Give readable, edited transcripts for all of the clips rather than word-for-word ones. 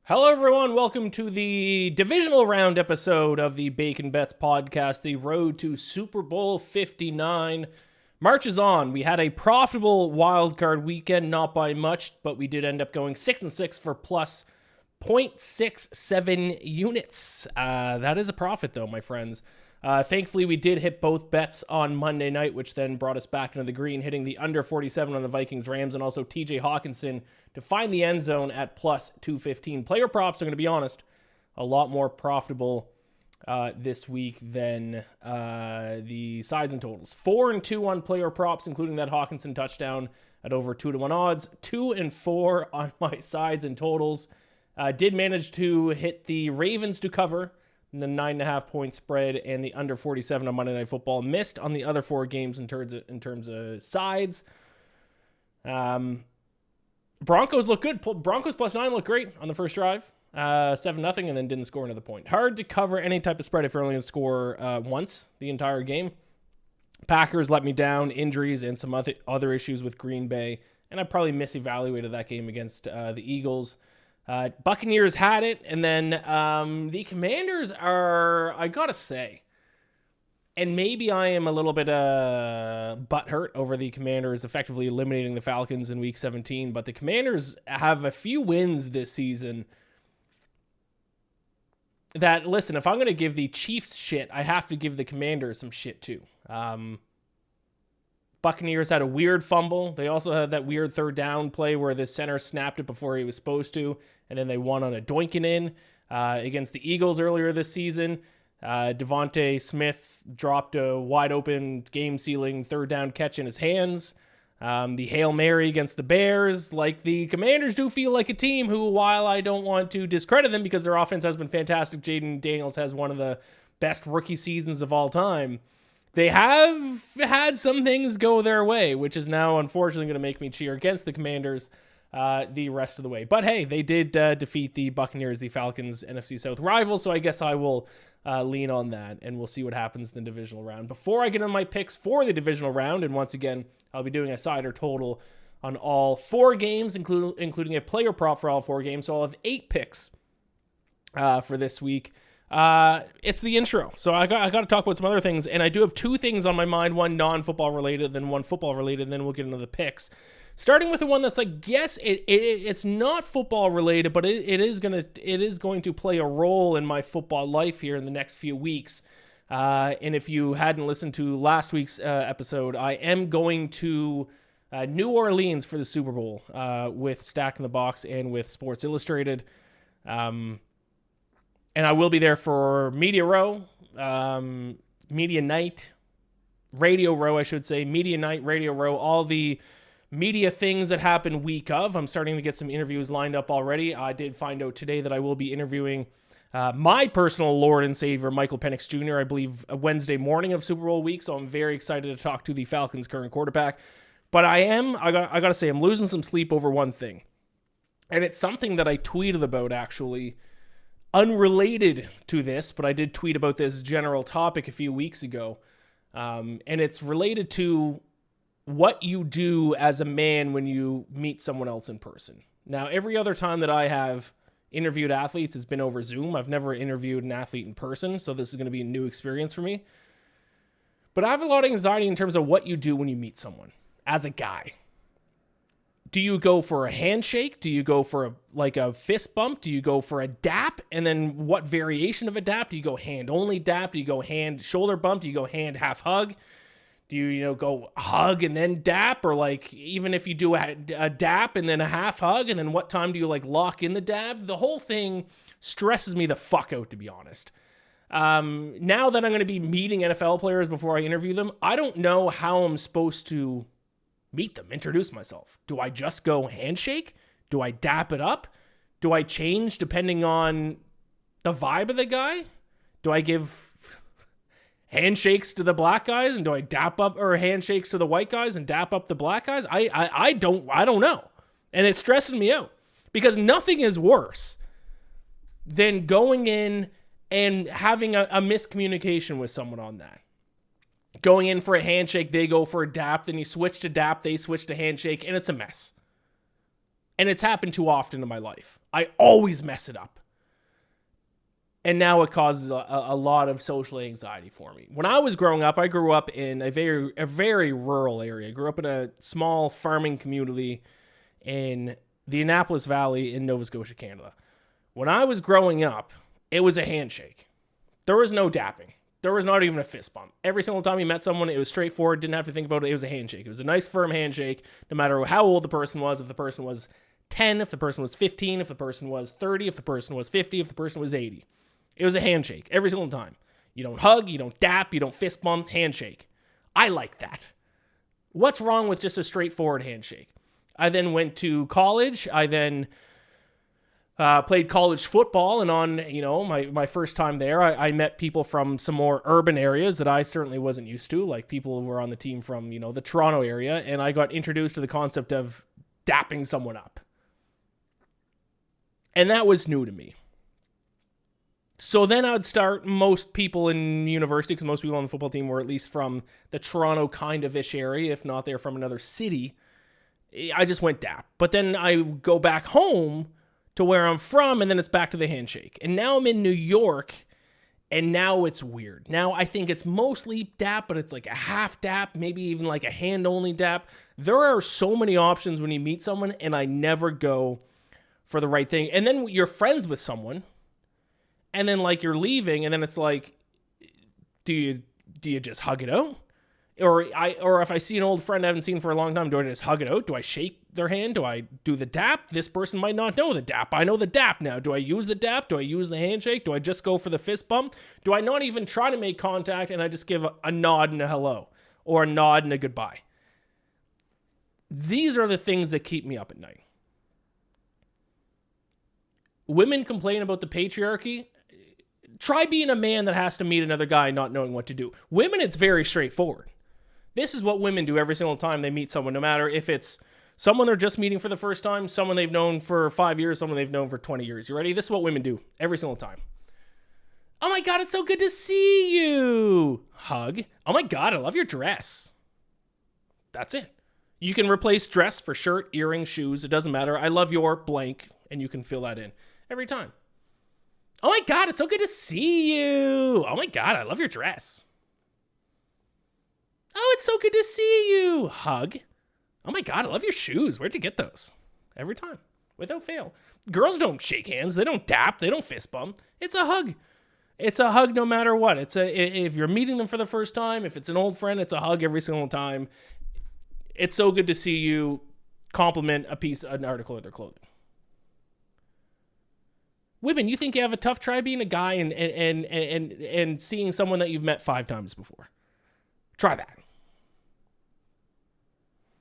Hello, everyone. Welcome to the Divisional Round episode of the Bacon Bets podcast. The road to Super Bowl 59 marches on. We had a profitable wildcard weekend, not by much, but we did end up going 6-6 for plus 0.67 units. That is a profit, though, my friends. Thankfully, we did hit both bets on Monday night, which then brought us back into the green, hitting the under 47 on the Vikings-Rams, and also TJ Hawkinson to find the end zone at plus 215. Player props, I'm going to be honest, a lot more profitable this week than the sides and totals. 4-2 on player props, including that Hawkinson touchdown at over 2-1 odds. 2-4 on my sides and totals. Did manage to hit the Ravens to cover the 9.5 point spread and the under 47 on Monday Night Football. Missed on the other four games in terms of sides. Broncos look good. Broncos plus 9 look great on the first drive. 7-0 and then didn't score another point. Hard to cover any type of spread if you're only going to score once the entire game. Packers let me down, injuries and some other issues with Green Bay. And I probably misevaluated that game against the Eagles. Buccaneers had it, and then the Commanders are, I gotta say, and maybe I am a little bit butthurt over the Commanders effectively eliminating the Falcons in Week 17, but the Commanders have a few wins this season that, listen, if I'm going to give the Chiefs shit, I have to give the Commanders some shit too. Buccaneers had a weird fumble. They also had that weird third down play where the center snapped it before he was supposed to, and then they won on a doinking in against the Eagles earlier this season. Devontae Smith dropped a wide-open, game-sealing third down catch in his hands. The Hail Mary against the Bears. Like, the Commanders do feel like a team who, while I don't want to discredit them because their offense has been fantastic, Jaden Daniels has one of the best rookie seasons of all time. They have had some things go their way, which is now unfortunately going to make me cheer against the Commanders the rest of the way. But hey, they did defeat the Buccaneers, the Falcons, NFC South rivals, so I guess I will lean on that, and we'll see what happens in the divisional round. Before I get on my picks for the divisional round, and once again, I'll be doing a side or total on all four games, including a player prop for all four games, so I'll have 8 picks for this week. It's the intro, so I got to talk about some other things, and I do have 2 things on my mind, one non-football related, then one football related, and then we'll get into the picks. Starting with the one that's like, yes, it's not football related, but it is going to play a role in my football life here in the next few weeks. And if you hadn't listened to last week's episode, I am going to New Orleans for the Super Bowl with Stack in the Box and with Sports Illustrated. And I will be there for Media Row, Media Night, Radio Row, I should say, Media Night, Radio Row, all the media things that happen week of. I'm starting to get some interviews lined up already. I did find out today that I will be interviewing my personal Lord and Savior, Michael Penix Jr., I believe, a Wednesday morning of Super Bowl week, so I'm very excited to talk to the Falcons' current quarterback. But I got to say, I'm losing some sleep over one thing. And it's something that I tweeted about, actually, unrelated to this, but I did tweet about this general topic a few weeks ago. And it's related to what you do as a man when you meet someone else in person. Now, every other time that I have interviewed athletes has been over Zoom. I've never interviewed an athlete in person, so this is going to be a new experience for me. But I have a lot of anxiety in terms of what you do when you meet someone as a guy. Do you go for a handshake? Do you go for a fist bump? Do you go for a dap? And then what variation of a dap? Do you go hand only dap? Do you go hand shoulder bump? Do you go hand half hug? Do you go hug and then dap? Or even if you do a dap and then a half hug, and then what time do you lock in the dab? The whole thing stresses me the fuck out, to be honest. Now that I'm going to be meeting NFL players before I interview them, I don't know how I'm supposed to meet them, introduce myself. Do I just go handshake? Do I dap it up? Do I change depending on the vibe of the guy? Do I give handshakes to the black guys and do I dap up, or handshakes to the white guys and dap up the black guys? I don't know. And it's stressing me out because nothing is worse than going in and having a miscommunication with someone on that. Going in for a handshake, they go for a dap, then you switch to dap, they switch to handshake, and it's a mess. And it's happened too often in my life. I always mess it up. And now it causes a lot of social anxiety for me. When I was growing up, I grew up in a very rural area. I grew up in a small farming community in the Annapolis Valley in Nova Scotia, Canada. When I was growing up, it was a handshake. There was no dapping. There was not even a fist bump. Every single time you met someone, it was straightforward, didn't have to think about it. It was a handshake. It was a nice, firm handshake, no matter how old the person was, if the person was 10, if the person was 15, if the person was 30, if the person was 50, if the person was 80. It was a handshake every single time. You don't hug, you don't dap, you don't fist bump, handshake. I like that. What's wrong with just a straightforward handshake? I then went to college. I then played college football, and on my first time there, I met people from some more urban areas that I certainly wasn't used to, like people who were on the team from the Toronto area, and I got introduced to the concept of dapping someone up. And that was new to me. So then I'd start, most people in university, because most people on the football team were at least from the Toronto kind of ish area, if not they're from another city, I just went dap. But then I go back home to where I'm from, and then it's back to the handshake. And now I'm in New York, and now it's weird. Now I think it's mostly dap, but it's like a half dap, maybe even like a hand-only dap. There are so many options when you meet someone, and I never go for the right thing. And then you're friends with someone, and then like you're leaving, and then it's like, do you just hug it out? Or if I see an old friend I haven't seen for a long time, do I just hug it out? Do I shake their hand? Do I do the dap? This person might not know the dap. I know the dap now. Do I use the dap? Do I use the handshake? Do I just go for the fist bump? Do I not even try to make contact and I just give a nod and a hello, or a nod and a goodbye? These are the things that keep me up at night. Women complain about the patriarchy. Try being a man that has to meet another guy not knowing what to do. Women, it's very straightforward. This is what women do every single time they meet someone, no matter if it's someone they're just meeting for the first time, someone they've known for 5 years, someone they've known for 20 years. You ready? This is what women do every single time. Oh my God, it's so good to see you. Hug. Oh my God, I love your dress. That's it. You can replace dress for shirt, earrings, shoes. It doesn't matter. I love your blank, and you can fill that in every time. Oh my God, it's so good to see you. Oh my God, I love your dress. Oh, it's so good to see you. Hug. Oh my God, I love your shoes. Where'd you get those? Every time, without fail. Girls don't shake hands. They don't dap. They don't fist bump. It's a hug. It's a hug no matter what. If you're meeting them for the first time, if it's an old friend, it's a hug every single time. It's so good to see you. Compliment an article of their clothing. Women, you think you have a tough try being a guy and seeing someone that you've met 5 times before. Try that.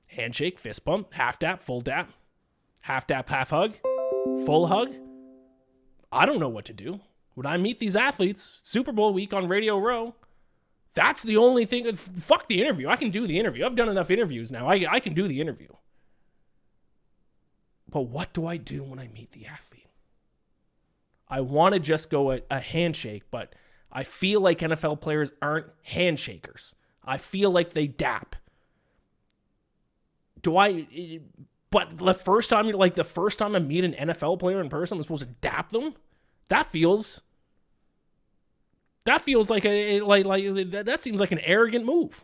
Handshake, fist bump, half dap, full dap, half dap, half hug, full hug. I don't know what to do. When I meet these athletes, Super Bowl week on Radio Row, that's the only thing. Fuck the interview. I can do the interview. I've done enough interviews now. I can do the interview. But what do I do when I meet the athlete? I want to just go a handshake, but I feel like NFL players aren't handshakers. I feel like they dap. But the first time I meet an NFL player in person, I'm supposed to dap them? That feels like that seems like an arrogant move.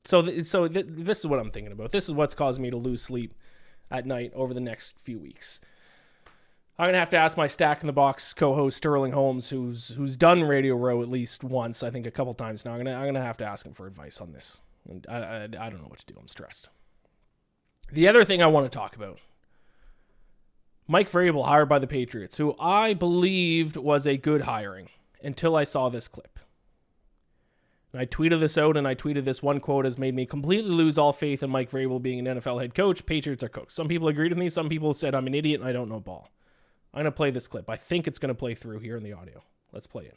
So this is what I'm thinking about. This is what's caused me to lose sleep at night over the next few weeks. I'm gonna have to ask my Stack in the Box co-host Sterling Holmes, who's done Radio Row at least once, I think a couple times now. I'm gonna have to ask him for advice on this. I don't know what to do. I'm stressed. The other thing I want to talk about: Mike Vrabel hired by the Patriots, who I believed was a good hiring until I saw this clip. And I tweeted this out, and I tweeted this one quote has made me completely lose all faith in Mike Vrabel being an NFL head coach. Patriots are cooked. Some people agreed with me. Some people said I'm an idiot and I don't know ball. I'm going to play this clip. I think it's going to play through here in the audio. Let's play it.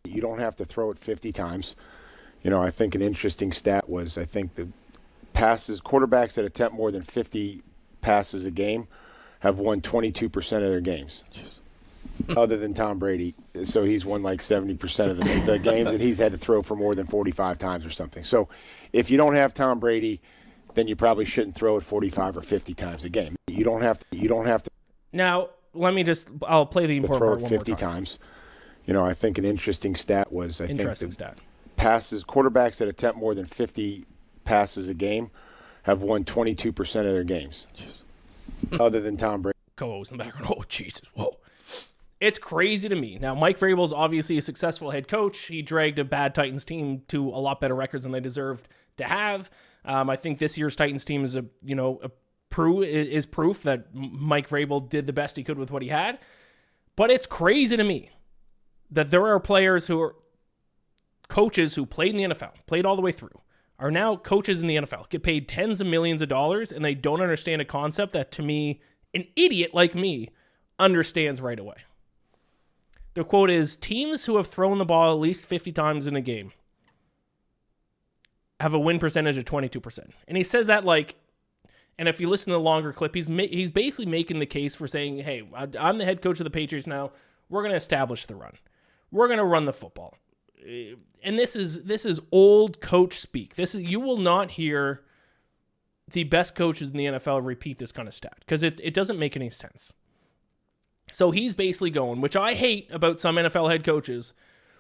You don't have to throw it 50 times. I think an interesting stat was, I think the quarterbacks that attempt more than 50 passes a game have won 22% of their games. Other than Tom Brady. So he's won like 70% of the games, and he's had to throw for more than 45 times or something. So if you don't have Tom Brady, then you probably shouldn't throw it 45 or 50 times a game. You don't have to Now, I'll play the important throw part it one 50 more time. times. I think an interesting stat was Interesting stat. Quarterbacks that attempt more than 50 passes a game have won 22% of their games. Other than Tom Brady. Co-host in the background. Oh, Jesus. Whoa. It's crazy to me. Now, Mike Vrabel is obviously a successful head coach. He dragged a bad Titans team to a lot better records than they deserved to have. I think this year's Titans team is proof that Mike Vrabel did the best he could with what he had. But it's crazy to me that there are coaches who played in the NFL, played all the way through, are now coaches in the NFL, get paid tens of millions of dollars, and they don't understand a concept that, to me, an idiot like me understands right away. The quote is, teams who have thrown the ball at least 50 times in a game have a win percentage of 22%. And he says that and if you listen to the longer clip, he's basically making the case for saying, hey, I'm the head coach of the Patriots now. We're going to establish the run. We're going to run the football. And this is old coach speak. You will not hear the best coaches in the NFL repeat this kind of stat because it doesn't make any sense. So he's basically going, which I hate about some NFL head coaches,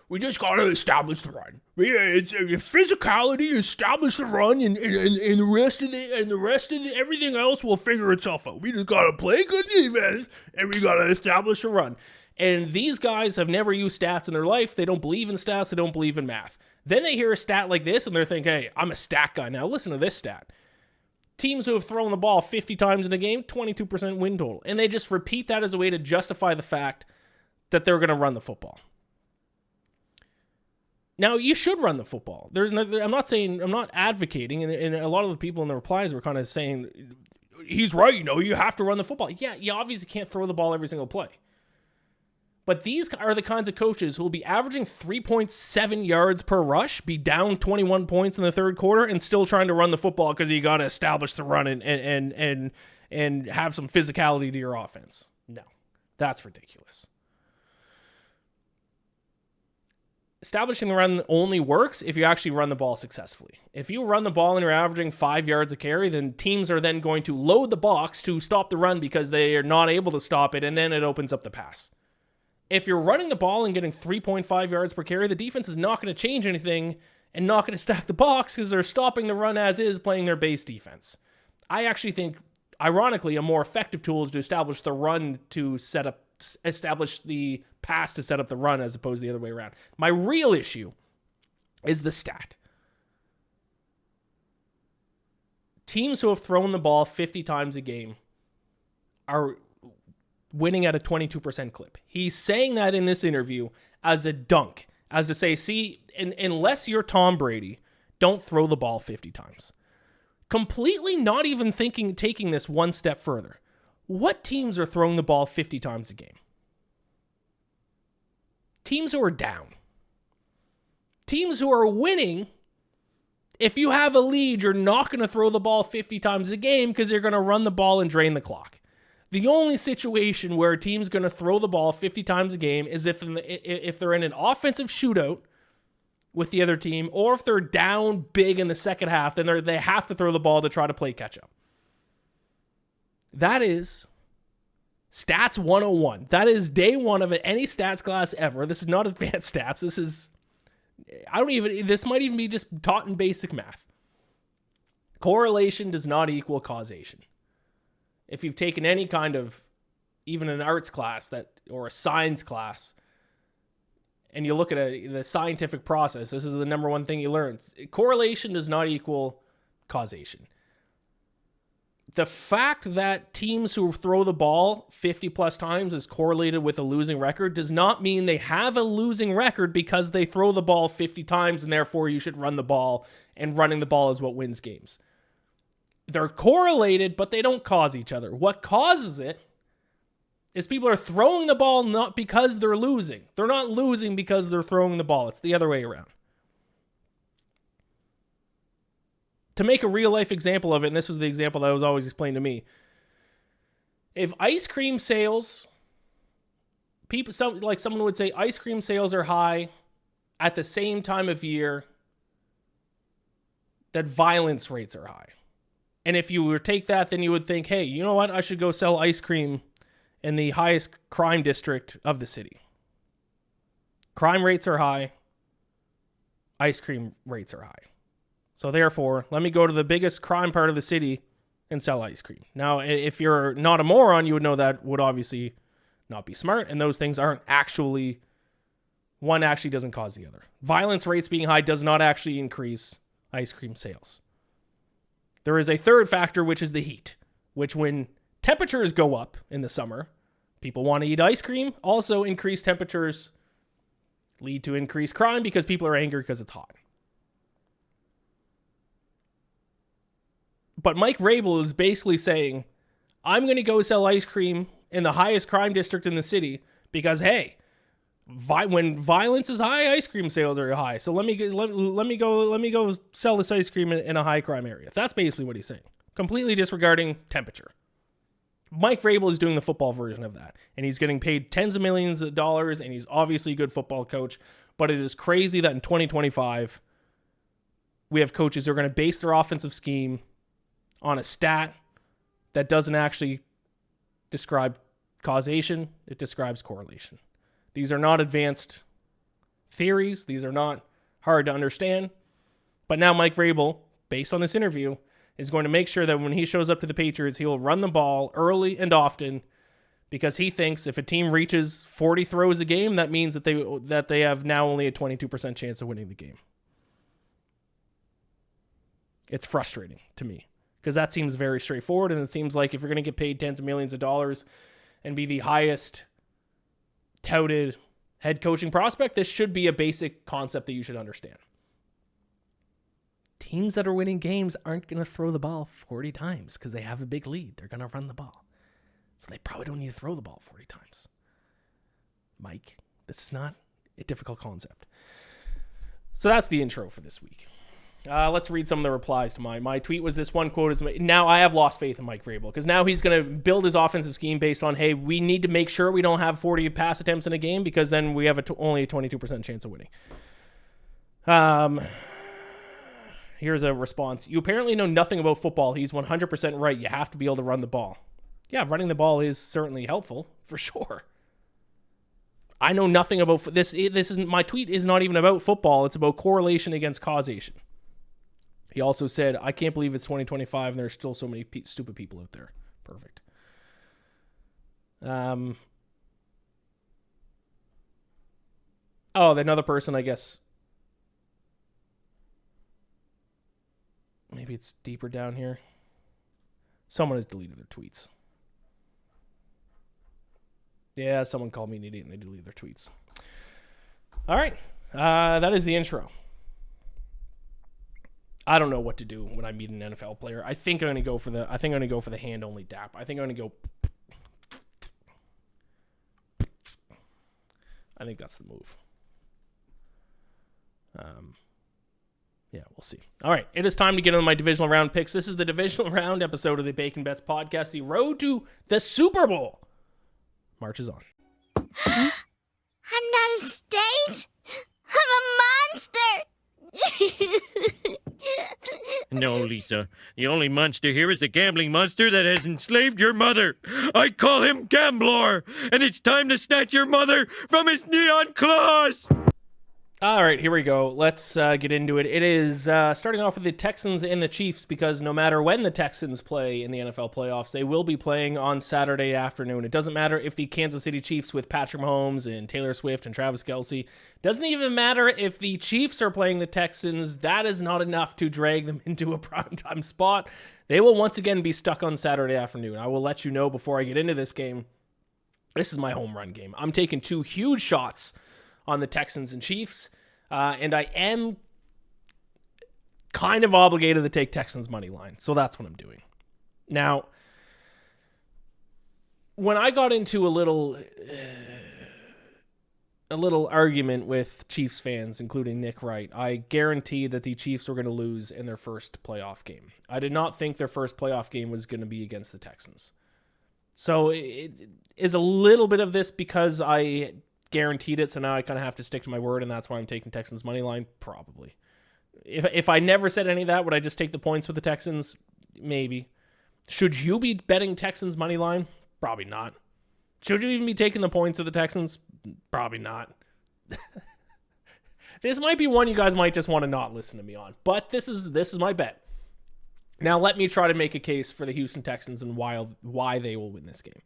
we just got to establish the run. It's physicality, establish the run, and the rest of everything else will figure itself out. We just got to play good defense, and we got to establish a run. And these guys have never used stats in their life. They don't believe in stats. They don't believe in math. Then they hear a stat like this, and they're thinking, hey, I'm a stat guy now. Listen to this stat. Teams who have thrown the ball 50 times in a game, 22% win total. And they just repeat that as a way to justify the fact that they're going to run the football. Now, you should run the football. I'm not advocating, and a lot of the people in the replies were kind of saying, he's right, you have to run the football. Yeah, you obviously can't throw the ball every single play. But these are the kinds of coaches who will be averaging 3.7 yards per rush, be down 21 points in the third quarter, and still trying to run the football because you got to establish the run and have some physicality to your offense. No, that's ridiculous. Establishing the run only works if you actually run the ball successfully. If you run the ball and you're averaging 5 yards a carry, then teams are then going to load the box to stop the run because they are not able to stop it, and then it opens up the pass. If you're running the ball and getting 3.5 yards per carry, the defense is not going to change anything and not going to stack the box because they're stopping the run as is, playing their base defense. I actually think, ironically, a more effective tool is to establish the run to establish the pass to set up the run as opposed to the other way around. My real issue is the stat. Teams who have thrown the ball 50 times a game are winning at a 22% clip. He's saying that in this interview as a dunk, as to say, see, unless you're Tom Brady, don't throw the ball 50 times. Completely not even taking this one step further. What teams are throwing the ball 50 times a game? Teams who are down. Teams who are winning, if you have a lead, you're not going to throw the ball 50 times a game because you're going to run the ball and drain the clock. The only situation where a team's going to throw the ball 50 times a game is if they're in an offensive shootout with the other team, or if they're down big in the second half, then they have to throw the ball to try to play catch up. That is Stats 101. That is day one of any stats class ever. This is not advanced stats. This might even be just taught in basic math. Correlation does not equal causation. If you've taken any kind of, even an arts class or a science class, and you look at the scientific process, this is the number one thing you learn. Correlation does not equal causation. The fact that teams who throw the ball 50 plus times is correlated with a losing record does not mean they have a losing record because they throw the ball 50 times and therefore you should run the ball, and running the ball is what wins games. They're correlated, but they don't cause each other. What causes it is people are throwing the ball not because they're losing. They're not losing because they're throwing the ball. It's the other way around. To make a real life example of it, and this was the example that was always explained to me. If ice cream sales, someone would say ice cream sales are high at the same time of year that violence rates are high. And if you were to take that, then you would think, hey, you know what? I should go sell ice cream in the highest crime district of the city. Crime rates are high. Ice cream rates are high. So therefore, let me go to the biggest crime part of the city and sell ice cream. Now, if you're not a moron, you would know that would obviously not be smart, and those things aren't actually, one actually doesn't cause the other. Violence rates being high does not actually increase ice cream sales. There is a third factor, which is the heat, which when temperatures go up in the summer, people want to eat ice cream. Also, increased temperatures lead to increased crime because people are angry because it's hot. But Mike Vrabel is basically saying, I'm going to go sell ice cream in the highest crime district in the city because, hey, when violence is high, ice cream sales are high. So let me go sell this ice cream in a high crime area. That's basically what he's saying. Completely disregarding temperature. Mike Vrabel is doing the football version of that, and he's getting paid tens of millions of dollars, and he's obviously a good football coach, but it is crazy that in 2025, we have coaches who are going to base their offensive scheme on a stat that doesn't actually describe causation, it describes correlation. These are not advanced theories, these are not hard to understand, but now Mike Vrabel, based on this interview, is going to make sure that when he shows up to the Patriots, he'll run the ball early and often because he thinks if a team reaches 40 throws a game, that means that they have now only a 22% chance of winning the game. It's frustrating to me because that seems very straightforward, and it seems like if you're going to get paid tens of millions of dollars and be the highest touted head coaching prospect, this should be a basic concept that you should understand. Teams that are winning games aren't going to throw the ball 40 times because they have a big lead. They're going to run the ball. So they probably don't need to throw the ball 40 times. Mike, this is not a difficult concept. So that's the intro for this week. Let's read some of the replies to my tweet. Was this one quote? Now I have lost faith in Mike Vrabel because now he's going to build his offensive scheme based on, hey, we need to make sure we don't have 40 pass attempts in a game because then we have only a 22% chance of winning. Here's a response. You apparently know nothing about football. He's 100% right. You have to be able to run the ball. Yeah, running the ball is certainly helpful, for sure. I know nothing about this. This isn't my tweet is not even about football. It's about correlation against causation. He also said, I can't believe it's 2025 and there's still so many stupid people out there. Perfect. Another person, I guess. Maybe it's deeper down here. Someone has deleted their tweets. Yeah, someone called me an idiot and they deleted their tweets. All right. That is the intro. I don't know what to do when I meet an NFL player. I think I'm going to go for the hand only dap. I think I'm going to go. I think that's the move. Yeah, we'll see. All right, it is time to get into my divisional round picks. This is the divisional round episode of the Bacon Bets podcast. The road to the Super Bowl marches on. I'm not a state. I'm a monster. No, Lisa. The only monster here is the gambling monster that has enslaved your mother. I call him Gambler, and it's time to snatch your mother from his neon claws. All right, here we go. Let's get into it. It is starting off with the Texans and the Chiefs because no matter when the Texans play in the NFL playoffs, they will be playing on Saturday afternoon. It doesn't matter if the Kansas City Chiefs with Patrick Mahomes and Taylor Swift and Travis Kelce. Doesn't even matter if the Chiefs are playing the Texans. That is not enough to drag them into a primetime spot. They will once again be stuck on Saturday afternoon. I will let you know before I get into this game. This is my home run game. I'm taking two huge shots on the Texans and Chiefs, and I am kind of obligated to take Texans money line, so that's what I'm doing. Now, when I got into a little argument with Chiefs fans, including Nick Wright, I guaranteed that the Chiefs were going to lose in their first playoff game. I did not think their first playoff game was going to be against the Texans. So it is a little bit of this because I guaranteed it, so now I kind of have to stick to my word, and that's why I'm taking Texans money line. Probably. If I never said any of that, would I just take the points with the Texans? Maybe. Should you be betting Texans money line? Probably not. Should you even be taking the points of the Texans? Probably not. This might be one you guys might just want to not listen to me on, but this is my bet. Now let me try to make a case for the Houston Texans and why they will win this game.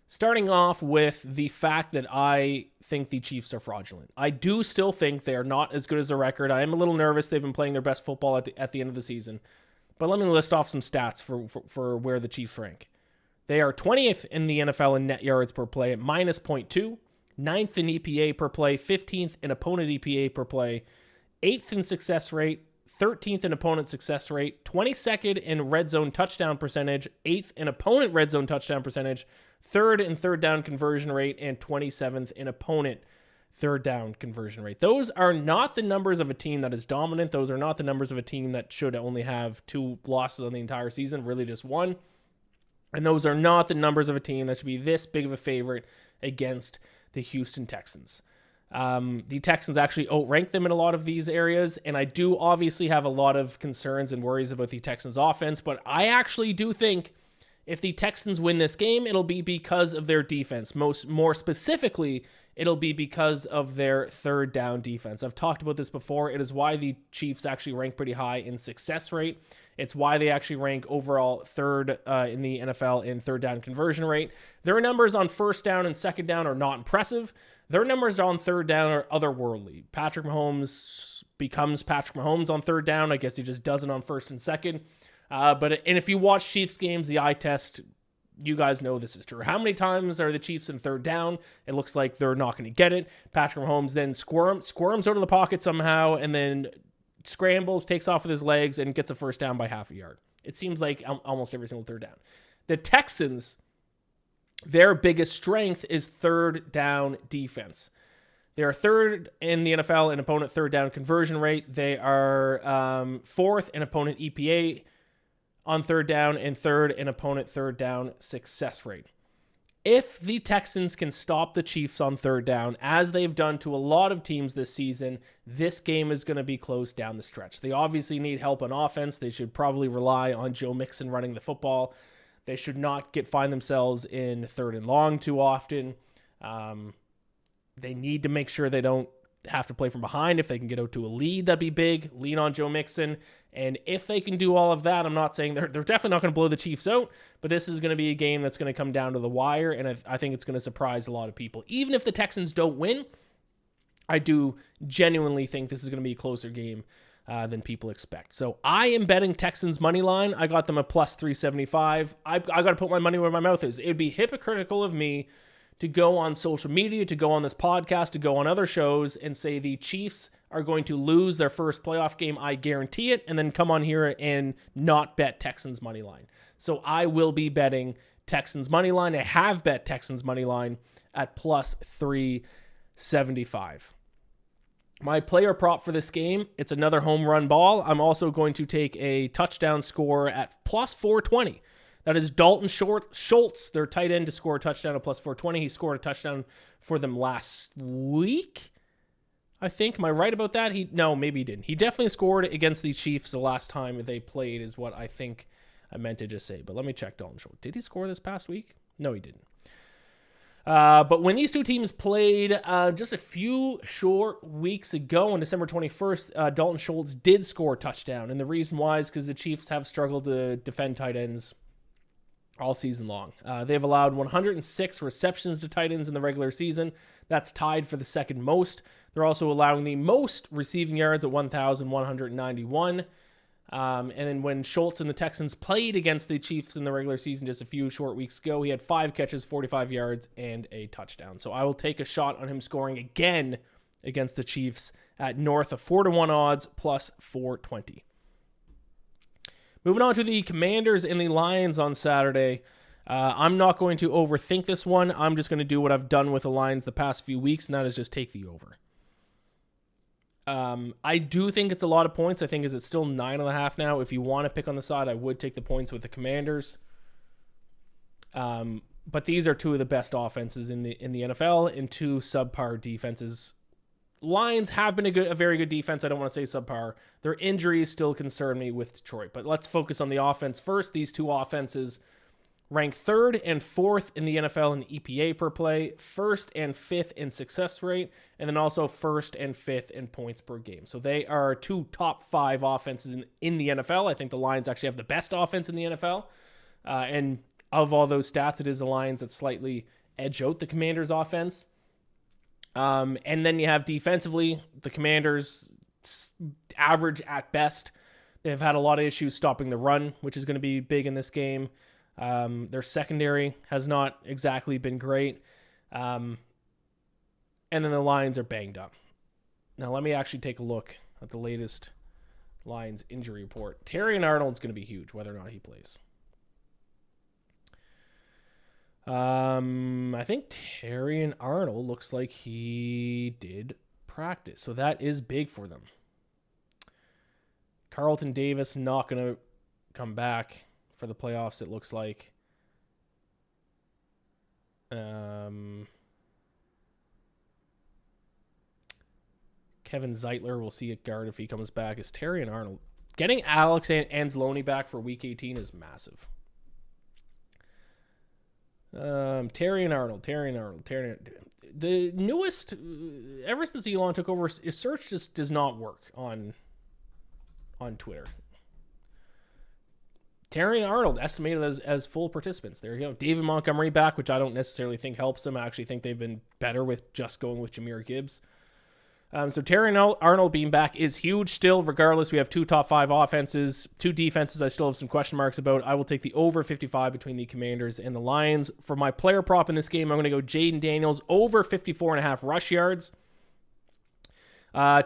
Starting off with the fact that I think the Chiefs are fraudulent. I do still think they're not as good as their record. I am a little nervous. They've been playing their best football at the end of the season. But let me list off some stats for where the Chiefs rank. They are 20th in the NFL in net yards per play at minus 0.2, 9th in EPA per play, 15th in opponent EPA per play, 8th in success rate, 13th in opponent success rate, 22nd in red zone touchdown percentage, 8th in opponent red zone touchdown percentage, 3rd in third down conversion rate, and 27th in opponent third down conversion rate. Those are not the numbers of a team that is dominant. Those are not the numbers of a team that should only have 2 losses on the entire season, really just 1. And those are not the numbers of a team that should be this big of a favorite against the Houston Texans. The Texans actually outrank them in a lot of these areas, and I do obviously have a lot of concerns and worries about the Texans offense, but I actually do think if the Texans win this game, it'll be because of their defense. More specifically, it'll be because of their third down defense. I've talked about this before. It is why the Chiefs actually rank pretty high in success rate. It's why they actually rank overall third in the NFL in third down conversion rate. Their numbers on first down and second down are not impressive. Their numbers on third down are otherworldly. Patrick Mahomes becomes Patrick Mahomes on third down. I guess he just doesn't on first and second. And if you watch Chiefs games, the eye test, you guys know this is true. How many times are the Chiefs in third down? It looks like they're not going to get it. Patrick Mahomes then squirms out of the pocket somehow and then scrambles, takes off with his legs, and gets a first down by half a yard. It seems like almost every single third down. The Texans, their biggest strength is third down defense. They are third in the NFL in opponent third down conversion rate. They are fourth in opponent EPA on third down and third in opponent third down success rate. If the Texans can stop the Chiefs on third down, as they've done to a lot of teams this season, this game is going to be close down the stretch. They obviously need help on offense. They should probably rely on Joe Mixon running the football. They should not find themselves in third and long too often. They need to make sure they don't have to play from behind. If they can get out to a lead, that'd be big. Lean on Joe Mixon. And if they can do all of that, I'm not saying they're definitely not going to blow the Chiefs out, but this is going to be a game that's going to come down to the wire, and I think it's going to surprise a lot of people. Even if the Texans don't win, I do genuinely think this is going to be a closer game than people expect. So I am betting Texans money line. I got them a plus 375. I got to put my money where my mouth is. It would be hypocritical of me to go on social media, to go on this podcast, to go on other shows and say the Chiefs are going to lose their first playoff game, I guarantee it, and then come on here and not bet Texans money line. So I will be betting Texans money line. I have bet Texans money line at plus 375. My player prop for this game, it's another home run ball. I'm also going to take a touchdown score at plus 420. That is Dalton Schultz, their tight end, to score a touchdown at plus 420. He scored a touchdown for them last week, I think. Am I right about that? No, maybe he didn't. He definitely scored against the Chiefs the last time they played is what I think I meant to just say. But let me check Dalton Schultz. Did he score this past week? No, he didn't. But when these two teams played just a few short weeks ago on December 21st, Dalton Schultz did score a touchdown. And the reason why is because the Chiefs have struggled to defend tight ends all season long. They've allowed 106 receptions to tight ends in the regular season. That's tied for the second most. They're also allowing the most receiving yards at 1,191. And then when Schultz and the Texans played against the Chiefs in the regular season just a few short weeks ago, he had 5 catches, 45 yards, and a touchdown. So I will take a shot on him scoring again against the Chiefs at north of 4-1 odds, plus 420. Moving on to the Commanders and the Lions on Saturday. I'm not going to overthink this one. I'm just going to do what I've done with the Lions the past few weeks, and that is just take the over. I do think it's a lot of points. I think it's still 9.5 now. If you want to pick on the side, I would take the points with the Commanders. But these are two of the best offenses in the NFL and two subpar defenses Lions have been a very good defense. I don't want to say subpar. Their injuries still concern me with Detroit. But let's focus on the offense first. These two offenses rank 3rd and 4th in the NFL in EPA per play, 1st and 5th in success rate, and then also 1st and 5th in points per game. So they are 2 top 5 offenses in the NFL. I think the Lions actually have the best offense in the NFL. And of all those stats, it is the Lions that slightly edge out the Commanders' offense. And then you have defensively, the Commanders average at best. They've had a lot of issues stopping the run, which is going to be big in this game. Their secondary has not exactly been great. And then the Lions are banged up. Now, let me actually take a look at the latest Lions injury report. Terrion Arnold's going to be huge, whether or not he plays. I think Terrion Arnold looks like he did practice. So that is big for them. Carlton Davis not going to come back for the playoffs, it looks like. Kevin Zeitler, we'll see at guard if he comes back. Is Terrion Arnold. Getting Alex Anzalone back for Week 18 is massive. Terrion Arnold. The newest, ever since Elon took over, his search just does not work on Twitter. Terrion Arnold estimated as full participants. There you go. David Montgomery back, which I don't necessarily think helps them. I actually think they've been better with just going with Jahmyr Gibbs. So Terrion Arnold being back is huge still. Regardless, we have 2 top 5 offenses, 2 defenses I still have some question marks about. I will take the over 55 between the Commanders and the Lions. For my player prop in this game, I'm going to go Jaden Daniels over 54.5 rush yards.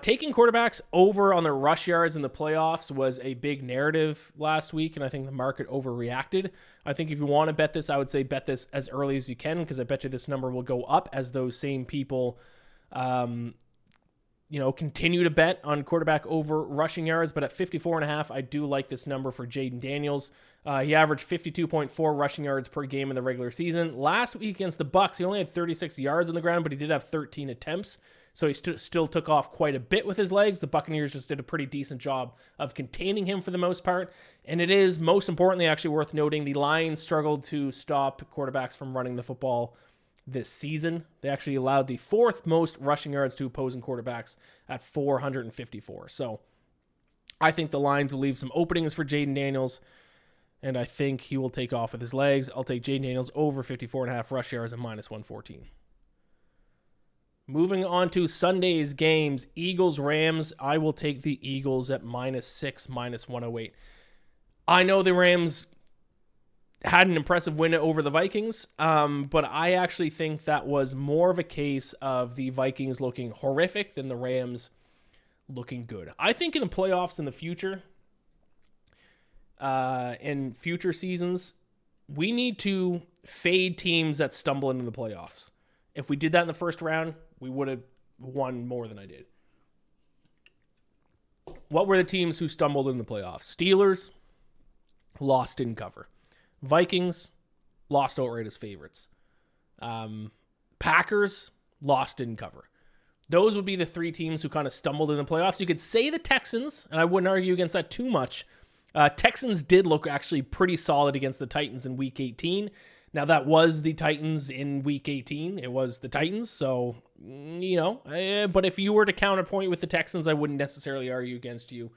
Taking quarterbacks over on their rush yards in the playoffs was a big narrative last week, and I think the market overreacted. I think if you want to bet this, I would say bet this as early as you can, because I bet you this number will go up as those same people continue to bet on quarterback over rushing yards. But at 54.5, I do like this number for Jaden Daniels. He averaged 52.4 rushing yards per game in the regular season. Last week against the Bucs, he only had 36 yards on the ground, but he did have 13 attempts. So he still took off quite a bit with his legs. The Buccaneers just did a pretty decent job of containing him for the most part. And it is, most importantly, actually worth noting, the Lions struggled to stop quarterbacks from running the football this season. They actually allowed the 4th most rushing yards to opposing quarterbacks at 454. So I think the Lions will leave some openings for Jaden Daniels, and I think he will take off with his legs. I'll take Jaden Daniels over 54.5 rush yards at -114. Moving on to Sunday's games, Eagles-Rams. I will take the Eagles at -6, -108. I know the Rams had an impressive win over the Vikings, but I actually think that was more of a case of the Vikings looking horrific than the Rams looking good. I think in the playoffs in the future, in future seasons, we need to fade teams that stumble into the playoffs. If we did that in the first round, we would have won more than I did. What were the teams who stumbled in the playoffs? Steelers, lost in cover. Vikings, lost outright as favorites. Packers, lost in cover. Those would be the 3 teams who kind of stumbled in the playoffs. You could say the Texans, and I wouldn't argue against that too much. Texans did look actually pretty solid against the Titans in Week 18. Now, that was the Titans in Week 18. It was the Titans, so, but if you were to counterpoint with the Texans, I wouldn't necessarily argue against you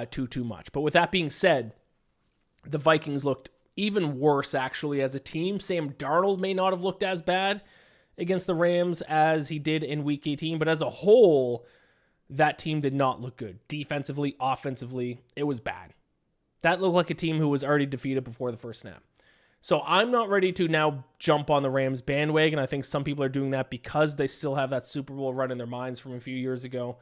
too much. But with that being said, the Vikings looked even worse, actually, as a team. Sam Darnold may not have looked as bad against the Rams as he did in Week 18, but as a whole, that team did not look good. Defensively, offensively, it was bad. That looked like a team who was already defeated before the first snap. So I'm not ready to now jump on the Rams bandwagon. I think some people are doing that because they still have that Super Bowl run in their minds from a few years ago.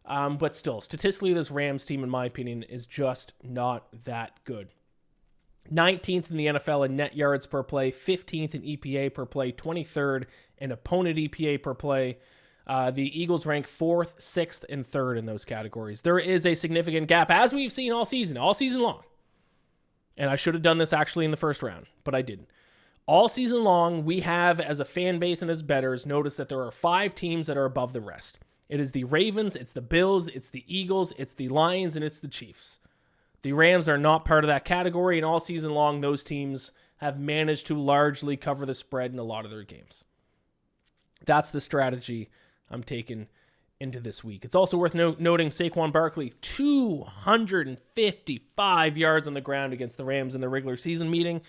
But still, statistically, this Rams team, in my opinion, is just not that good. 19th in the NFL in net yards per play, 15th in EPA per play, 23rd in opponent EPA per play. The Eagles rank 4th, 6th, and 3rd in those categories. There is a significant gap, as we've seen all season long. And I should have done this actually in the first round, but I didn't. All season long, we have, as a fan base and as bettors, noticed that there are 5 teams that are above the rest. It is the Ravens, it's the Bills, it's the Eagles, it's the Lions, and it's the Chiefs. The Rams are not part of that category, and all season long, those teams have managed to largely cover the spread in a lot of their games. That's the strategy I'm taking into this week. It's also worth noting Saquon Barkley, 255 yards on the ground against the Rams in the regular season meeting.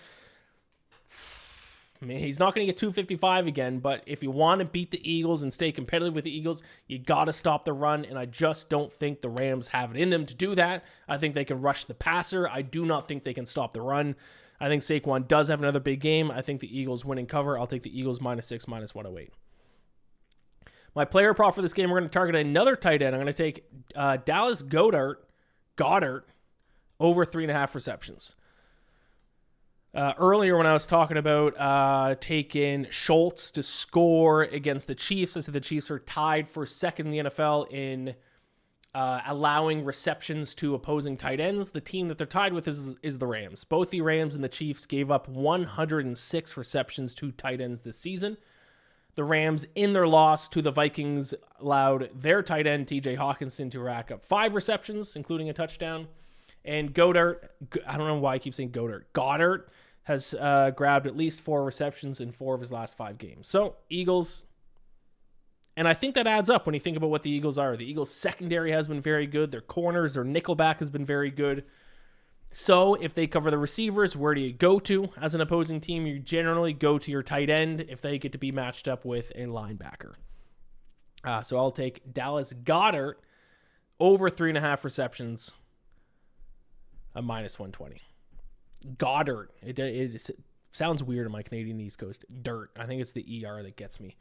I mean, he's not going to get 255 again, but if you want to beat the Eagles and stay competitive with the Eagles, you got to stop the run, and I just don't think the Rams have it in them to do that. I think they can rush the passer. I do not think they can stop the run. I think Saquon does have another big game. I think the Eagles win and cover. I'll take the Eagles -6, -108. My player prop for this game, we're going to target another tight end. I'm going to take Dallas Goedert over 3.5 receptions. Earlier when I was talking about taking Schultz to score against the Chiefs, I said the Chiefs are tied for second in the NFL in allowing receptions to opposing tight ends. The team that they're tied with is the Rams. Both the Rams and the Chiefs gave up 106 receptions to tight ends this season. The Rams, in their loss to the Vikings, allowed their tight end, TJ Hawkinson, to rack up 5 receptions, including a touchdown. And Goddard, I don't know why I keep saying Goddard has grabbed at least 4 receptions in 4 of his last 5 games. So, Eagles, and I think that adds up when you think about what the Eagles are. The Eagles' secondary has been very good. Their corners, their nickelback has been very good. So, if they cover the receivers, where do you go to as an opposing team? You generally go to your tight end if they get to be matched up with a linebacker. So, I'll take Dallas Goedert over 3.5 receptions, a -120. Goddard. It sounds weird in my Canadian East Coast. Dirt. I think it's the ER that gets me.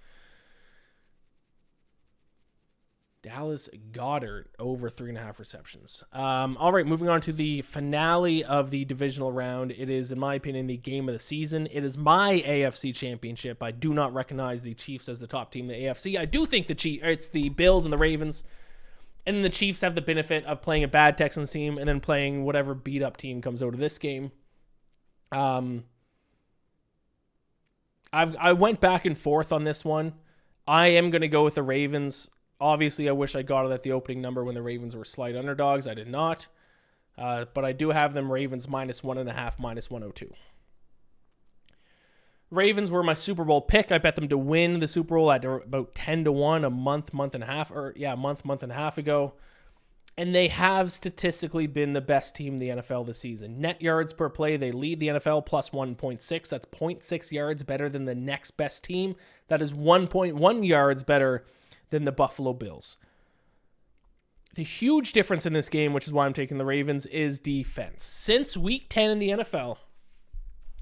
Dallas Goedert over 3.5 receptions. All right, moving on to the finale of the divisional round. It is, in my opinion, the game of the season. It is my AFC championship. I do not recognize the Chiefs as the top team in the AFC. I do think it's the Bills and the Ravens. And then the Chiefs have the benefit of playing a bad Texans team and then playing whatever beat-up team comes out of this game. I went back and forth on this one. I am going to go with the Ravens. Obviously, I wish I got it at the opening number when the Ravens were slight underdogs. I did not. But I do have them Ravens -1.5, -102. Ravens were my Super Bowl pick. I bet them to win the Super Bowl at about 10-1 a month and a half ago. And they have statistically been the best team in the NFL this season. Net yards per play, they lead the NFL plus 1.6. That's 0.6 yards better than the next best team. That is 1.1 yards better than the Buffalo Bills. The huge difference in this game, which is why I'm taking the Ravens, is defense. Since week 10 in the NFL,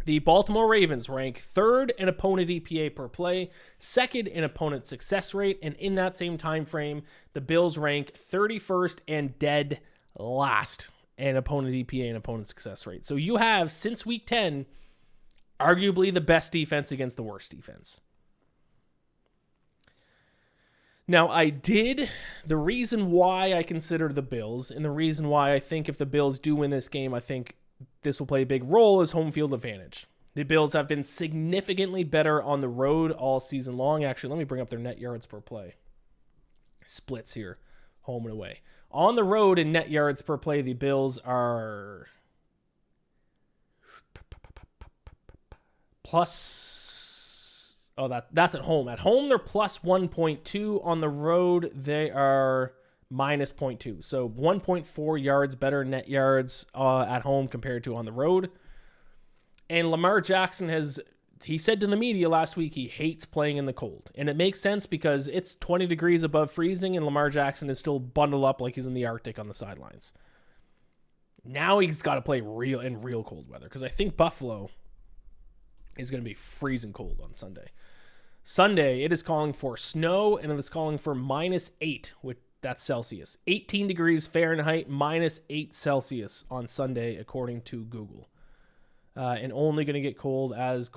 the Baltimore Ravens rank 3rd in opponent EPA per play, 2nd in opponent success rate, and in that same time frame, the Bills rank 31st and dead last in opponent EPA and opponent success rate. So you have, since week 10, arguably the best defense against the worst defense. Now, the reason why I consider the Bills, and the reason why I think if the Bills do win this game, I think this will play a big role, is home field advantage. The Bills have been significantly better on the road all season long. Actually, let me bring up their net yards per play. Splits here, home and away. On the road in net yards per play, the Bills are plus... Oh, that's at home. At home, they're plus 1.2. On the road, they are minus 0.2. So 1.4 yards better net yards at home compared to on the road. And Lamar Jackson he said to the media last week he hates playing in the cold. And it makes sense because it's 20 degrees above freezing and Lamar Jackson is still bundled up like he's in the Arctic on the sidelines. Now he's got to play real cold weather because I think Buffalo is going to be freezing cold on Sunday. Sunday, it is calling for snow and it is calling for -8 with that's Celsius. 18 degrees Fahrenheit, -8 Celsius on Sunday, according to Google. And only going to get colder as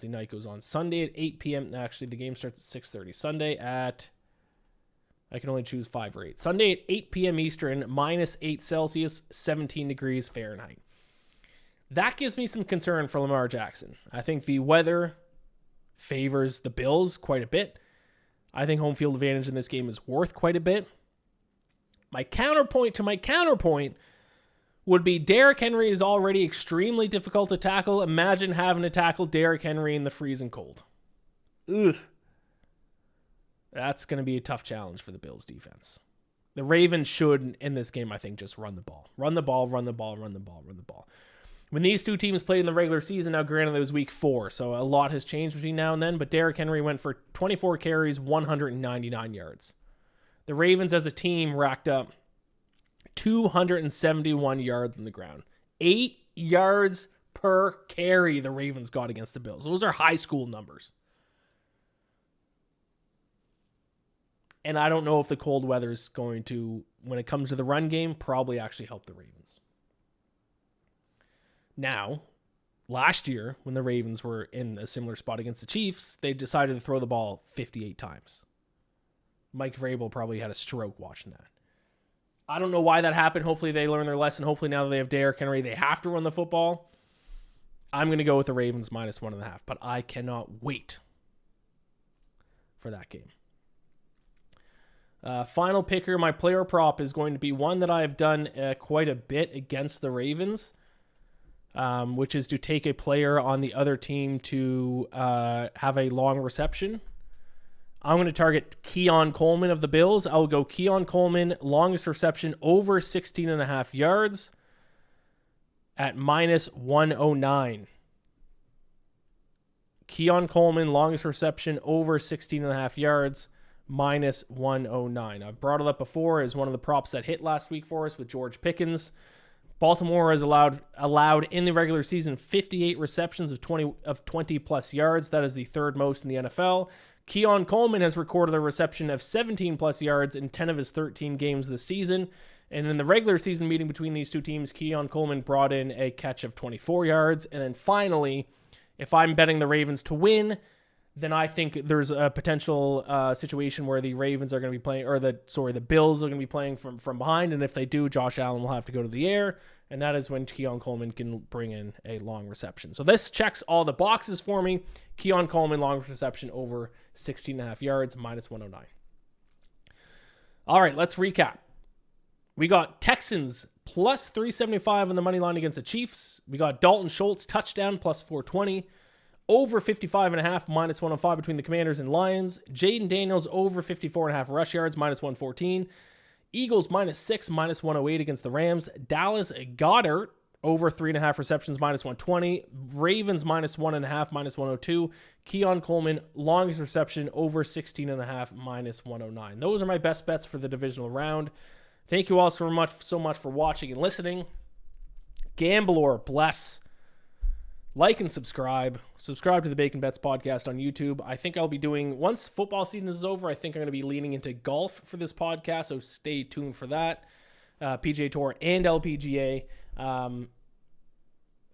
the night goes on. Sunday at 8 p.m. Actually, the game starts at 6:30. Sunday at, I can only choose 5 or 8. Sunday at 8 p.m. Eastern, -8 Celsius, 17 degrees Fahrenheit. That gives me some concern for Lamar Jackson. I think the weather favors the Bills quite a bit. I think home field advantage in this game is worth quite a bit. My counterpoint to my counterpoint would be Derrick Henry is already extremely difficult to tackle. Imagine having to tackle Derrick Henry in the freezing cold. Ugh. That's going to be a tough challenge for the Bills defense. The Ravens should, in this game, I think, just run the ball. Run the ball, run the ball, run the ball, run the ball. When these two teams played in the regular season, now granted it was week 4, so a lot has changed between now and then, but Derrick Henry went for 24 carries, 199 yards. The Ravens as a team racked up 271 yards on the ground. 8 yards per carry the Ravens got against the Bills. Those are high school numbers. And I don't know if the cold weather is going to, when it comes to the run game, probably actually help the Ravens. Now, last year, when the Ravens were in a similar spot against the Chiefs, they decided to throw the ball 58 times. Mike Vrabel probably had a stroke watching that. I don't know why that happened. Hopefully they learn their lesson. Hopefully now that they have Derrick Henry, they have to run the football. I'm going to go with the Ravens minus 1.5, but I cannot wait for that game. Final picker, my player prop is going to be one that I've done quite a bit against the Ravens, which is to take a player on the other team to have a long reception. I'm going to target Keon Coleman of the Bills. I'll go Keon Coleman, longest reception over 16.5 yards at minus 109. Keon Coleman, longest reception over 16.5 yards, minus 109. I've brought it up before as one of the props that hit last week for us with George Pickens. Baltimore has allowed in the regular season 58 receptions of 20 plus yards. That is the third most in the NFL. Keon Coleman has recorded a reception of 17 plus yards in 10 of his 13 games this season. And in the regular season meeting between these two teams, Keon Coleman brought in a catch of 24 yards. And then finally, if I'm betting the Ravens to win, then I think there's a potential situation where the Ravens are going to be playing, or the Bills are going to be playing from behind. And if they do, Josh Allen will have to go to the air. And that is when Keon Coleman can bring in a long reception. So this checks all the boxes for me. Keon Coleman, long reception over 16.5 yards, minus 109. All right, let's recap. We got Texans plus 375 on the money line against the Chiefs. We got Dalton Schultz touchdown plus 420. Over 55.5, minus 105 between the Commanders and Lions. Jaden Daniels over 54.5 rush yards, minus 114. Eagles minus 6, minus 108 against the Rams. Dallas Goedert over 3.5 receptions, minus 120. Ravens minus 1.5, minus 102. Keon Coleman, longest reception over 16.5, minus 109. Those are my best bets for the divisional round. Thank you all so much for watching and listening. Gambler bless. Like and subscribe. Subscribe to the Bacon Bets podcast on YouTube. I think I'll be doing, once football season is over, I think I'm going to be leaning into golf for this podcast, so stay tuned for that. PGA Tour and LPGA. And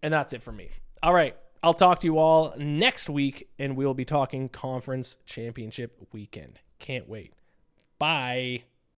that's it for me. All right. I'll talk to you all next week, and we'll be talking conference championship weekend. Can't wait. Bye.